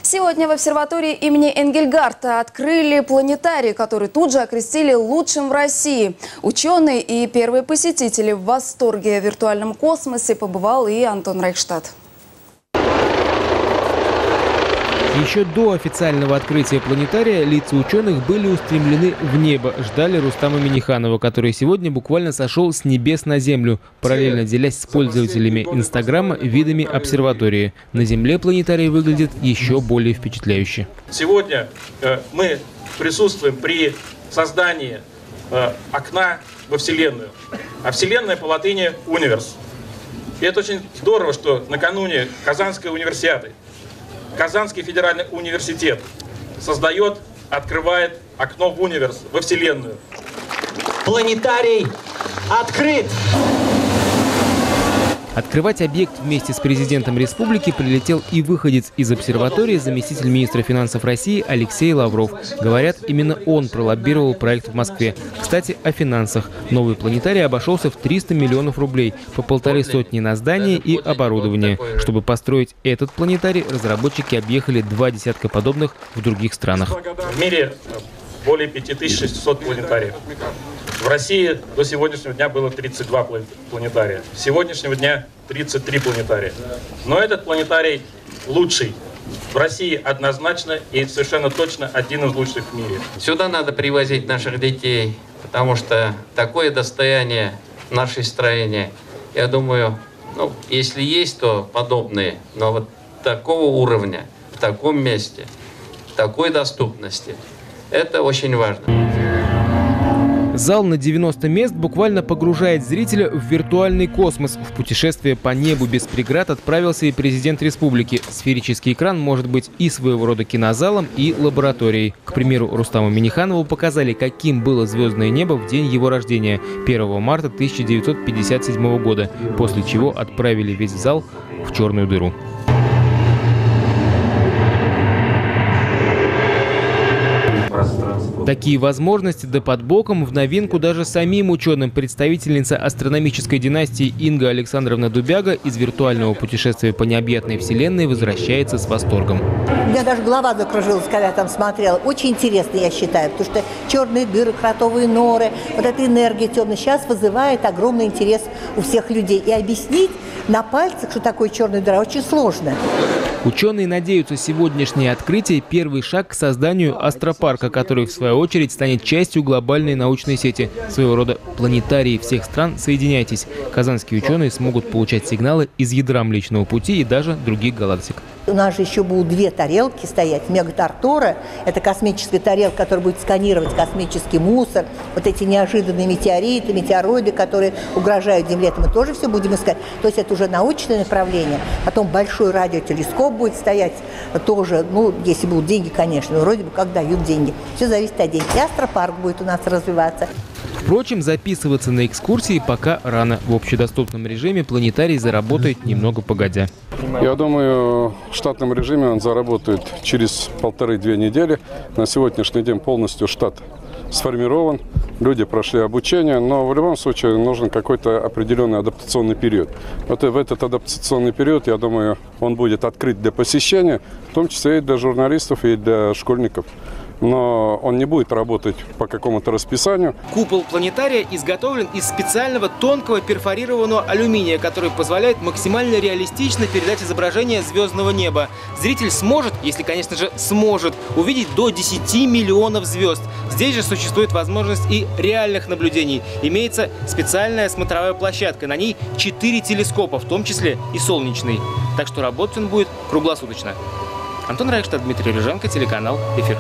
Сегодня в обсерватории имени Энгельгарта открыли планетарий, который тут же окрестили лучшим в России. Ученые и первые посетители в восторге. В виртуальном космосе побывал и Антон Рейхштадт. Еще до официального открытия планетария лица ученых были устремлены в небо. Ждали Рустама Минниханова, который сегодня буквально сошел с небес на землю, параллельно делясь с пользователями Инстаграма видами обсерватории. На Земле планетарий выглядит еще более впечатляюще. Сегодня мы присутствуем при создании окна во Вселенную. А Вселенная по латыни «универс». И это очень здорово, что накануне Казанской универсиады Казанский федеральный университет открывает окно в универс, во Вселенную. Планетарий открыт! Открывать объект вместе с президентом республики прилетел и выходец из обсерватории, заместитель министра финансов России Алексей Лавров. Говорят, именно он пролоббировал проект в Москве. Кстати, о финансах. Новый планетарий обошелся в 300 миллионов рублей, по 150 на здание и оборудование. Чтобы построить этот планетарий, разработчики объехали 20 подобных в других странах. В мире более 5600 планетариев. В России до сегодняшнего дня было 32 планетария. С сегодняшнего дня 33 планетария. Но этот планетарий лучший. В России однозначно и совершенно точно один из лучших в мире. Сюда надо привозить наших детей, потому что такое достояние нашей страны, я думаю, если есть, то подобные, но вот такого уровня, в таком месте, в такой доступности, это очень важно. Зал на 90 мест буквально погружает зрителя в виртуальный космос. В путешествие по небу без преград отправился и президент республики. Сферический экран может быть и своего рода кинозалом, и лабораторией. К примеру, Рустаму Минниханову показали, каким было звездное небо в день его рождения, 1 марта 1957 года, после чего отправили весь зал в черную дыру. Такие возможности да под боком в новинку даже самим ученым. Представительница астрономической династии Инга Александровна Дубяга из виртуального путешествия по необъятной вселенной возвращается с восторгом. У меня даже голова закружилась, когда я там смотрела. Очень интересно, я считаю, потому что черные дыры, кротовые норы, вот эта энергия темная сейчас вызывает огромный интерес у всех людей. И объяснить на пальцах, что такое черная дыра, очень сложно. Ученые надеются, сегодняшнее открытие – первый шаг к созданию астропарка, который, в свою очередь, станет частью глобальной научной сети. Своего рода планетарии всех стран. Соединяйтесь. Казанские ученые смогут получать сигналы из ядра Млечного Пути и даже других галактик. У нас же еще будут две тарелки стоять. Мегатартора – это космическая тарелка, которая будет сканировать космический мусор. Вот эти неожиданные метеориты, метеороиды, которые угрожают Земле, это мы тоже все будем искать. То есть это уже научное направление. Потом большой радиотелескоп будет стоять тоже. Если будут деньги, конечно. Вроде бы как дают деньги. Все зависит от денег. И астропарк будет у нас развиваться. Впрочем, записываться на экскурсии пока рано. В общедоступном режиме планетарий заработает немного погодя. Я думаю, в штатном режиме он заработает через 1,5-2 недели. На сегодняшний день полностью штат сформирован. Люди прошли обучение, но в любом случае нужен какой-то определенный адаптационный период. Вот и в этот адаптационный период, я думаю, он будет открыт для посещения, в том числе и для журналистов, и для школьников. Но он не будет работать по какому-то расписанию. Купол планетария изготовлен из специального тонкого перфорированного алюминия, который позволяет максимально реалистично передать изображение звездного неба. Зритель сможет, если, конечно же, сможет, увидеть до 10 миллионов звезд. Здесь же существует возможность и реальных наблюдений. Имеется специальная смотровая площадка. На ней 4 телескопа, в том числе и солнечный. Так что работать он будет круглосуточно. Антон Рейхштадт, Дмитрий Рыженко, телеканал «Эфир».